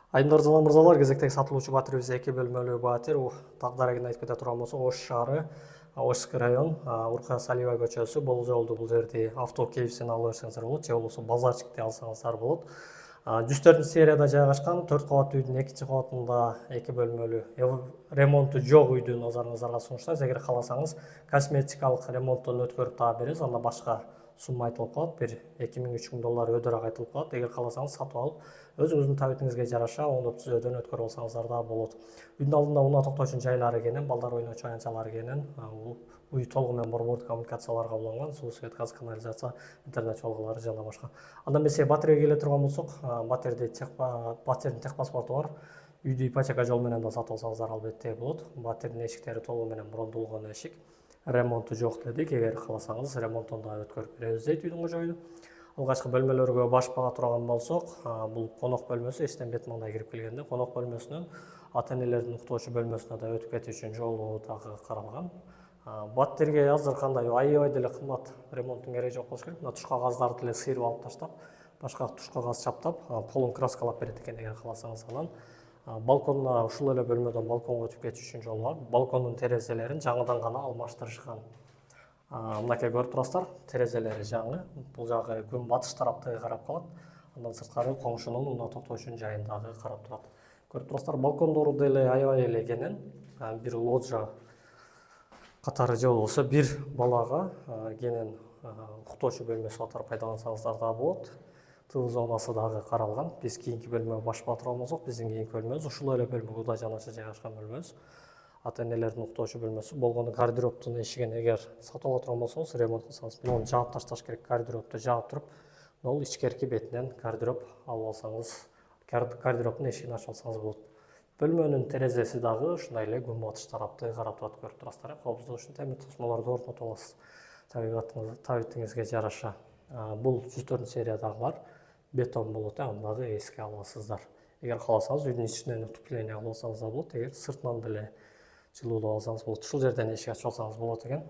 Айымдар жана мырзалар, кезектеги сатылуучу батирибиз 2 бөлмөлүү батир. Тагдыр эгин айтып кете турган болсок, Ош шаары, Ошский район, Уркая Салиева көчөсү. Бул жолду бул жерди авто кейфсин ала берсеңиздер болот, же болбосо базарчикти алсаңыздар болот. 104 серияда жайгашкан 4 кабаттуу үйдүн 2 кабатында 2 бөлмөлүү ремонту жок үйдү назарыңыздарга сунуштайбыз. Эгер кааласаңыз, косметикалык ремонттон өткөрүп дагы беребиз. Анда башка сумма айтылып калат, бир 2000-3000 доллар өйдөрөөк айтылып калат. Эгер кааласаңыз сатып алып, өзүңүздүн табитиңизге жараша оңдоп түзөөдөн өткөрүп алсаңыздар да болот. Үйдүн алдында унаа токтоочу жайлары кенен, балдар ойночу аянтчалары кенен, үй толугу менен борбордук коммуникацияларга уланган, суу, свет, газ, канализация, интернет чалгылары жана башка. Андан эмесе батирге келе турган болсок, батирдин тех паспорту бар. Үйдү ипотека жол менен да сатып алсаңыздар албетте болот. Батирдин эшиктери толугу менен брондолгон эшик. Ремонту жок дедик, эгер кааласаңыз ремонттон да өткөрүп беребиз дейт үйдүн кожоюну. Алгачкы бөлмөлөргө баш бага турган болсок, бул конок бөлмөсү, эчтен бет маңдай кирип келгенде конок бөлмөсүнөн ата-энелердин уктоочу бөлмөсүнө да өтүп кетиш үчүн жолу дагы каралган. Батирге азыр кандай аябай деле кымбат ремонттун кереги жок болуш керек. Мына тушка газдарды деле сыйрып алып таштап, башка тушка газ чаптап, полун краскалап берет экен эгер кааласаңыз. Анан балконуна, ушул эле бөлмөдөн балконго өтүп кетиш үчүн жол бар. Балкондун терезелерин жаңыдан гана алмаштырышкан. Мынакей көрүп турасыздар, терезелери жаңы. Бул жагы күн батыш тараптыгы карап калат. Андан сырткары коңшунун унаа токтоочунун жайындагы карап турат. Көрүп турасыздар, балкондору деле аябай эле кенен, бир лоджия катары же болбосо бир балага кенен уктоочу бөлмөсү катары пайдалансаңыздар да болот. Тыл зонасы дагы каралган. Биз кийинки бөлмөгө баш бага турган болсок, биздин кийинки бөлмөбүз ушул эле бөлмө, Кудай жанаша жайгашкан бөлмөбүз. Ата-энелердин уктоочу бөлмөсү болгону гардеробтун эшигин эгер сатып ала турган болсоңуз, ремонт кылсаңыз, муну жаап ташташ керек, гардеробту жаап туруп, могул ичкерки бетинен гардероб алып алсаңыз, гардеробтун эшигин ачып алсаңыз болот. Бөлмөнүн терезеси дагы ушундай эле күн батыш тараптыгы карап турат, көрүп турасыздар. Коопсуздук үчүн темир тосмолорду орнотуп аласыз. Табитиңизге жараша. Бул 104 сериядагылар бетон болот, андагы эске аласыздар. Эгер кааласаңыз, үйдүн ичинен утепление алып алсаңыз да болот, эгер сыртынан деле жылуулап алсаңыз болот. Ушул жерден эшик ачып алсаңыз болот экен.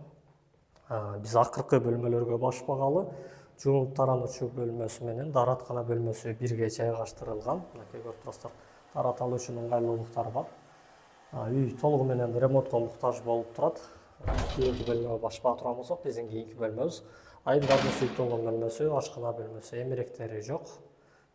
Биз акыркы бөлмөлөргө баш багалы жуунуп тарануучу бөлмөсү менен даараткана бөлмөсү бирге жайгаштырылган. Мынакей көрүп турасыздар. Даарат алуу үчүн ыңгайлуулуктары бар. Үй толугу менен ремонтко муктаж болуп турат. Кийинки бөлмөгө баш бага турган болсок, биздин кийинки бөлмөбүз айымдардын сүйүктүү болгон бөлмөсү, ашкана бөлмөсү, эмеректери жок.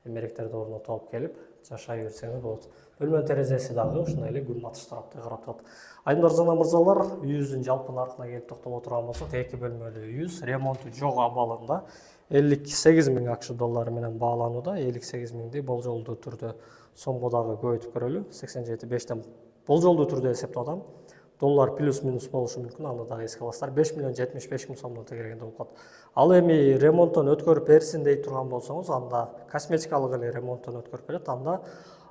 Эмеректерди орнотуп алып келип жашай берсеңиз болот. Бөлмөнүн терезеси дагы ушундай эле күн батыш тараптыгы карап турат. Айымдар жана мырзалар, үйүбүздүн жалпы наркына келип токтоло турган болсок, 2 бөлмөлүү үйүбүз ремонту жок абалында 58 000 акш доллары менен бааланууда. 58 000 болжолдуу түрдө сомго дагы көбөйтүп көрөлү. 87,5тен болжолдуу түрдө эсептеп атам. Доллар плюс-минус болушу мүмкүн, аны дагы эске аласыздар. 5,75,000 сомдон тегергенде болуп калат. Ал эми ремонттон өткөрүп берсин дей турган болсоңуз, анда косметикалык эле ремонттон өткөрүп берет. Анда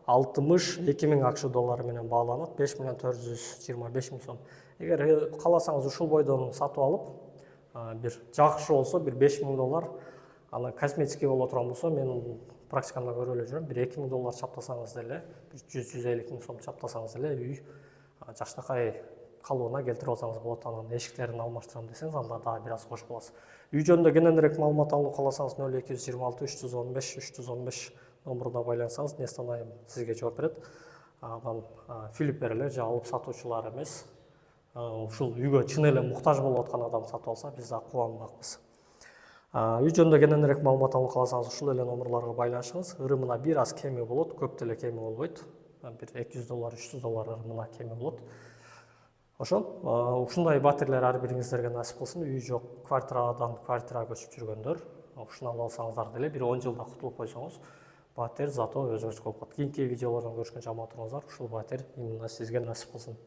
62 000 акш доллары менен бааланат, 5,425,000 сом. Эгер кааласаңыз ушул бойдон сатып алып, бир жакшы болсо, бир 5,000 доллар, аны косметика боло турган болсо, мен практикамда көрүп эле жүрөм, бир 2,000 доллар чаптасаңыз деле, 100-150 000 сом чаптасаңыз деле үй жакшынакай калыбына келтирип алсаңыз болот. Анан эшиктерин алмаштырам десеңиз, анда дагы бир аз кош боласыз. Үй жөнүндө кененирээк маалымат алуу кааласаңыз, 0226 315 315 номуруна байлансаңыз, Нестан айым сизге жооп берет. Анан филипперлер же алып сатуучулар эмес, ушул үйгө чын эле муктаж болуп аткан адам сатып алса, биз да кубанмакпыз. Үй жөнүндө кененирээк маалымат алуу кааласаңыз, ушул эле номурларга байланышыңыз. Ырымына бир аз кеми болот, көп деле кеми болбойт. Бир 200 доллар, 300 доллар ырымына кеми болот. Ошол ушундай батирлер ар бириңиздерге насип кылсын. Үй жок квартирадан квартирага көчүп жүргөндөр, ушуну алып алсаңыздар деле бир 10 жылда кутулуп койсоңуз, батир зато өзүңүздүкү болуп калат. Кийинки видеолордон көрүшкөнчө аман туруңуздар. Ушул батир именно сизге насип кылсын.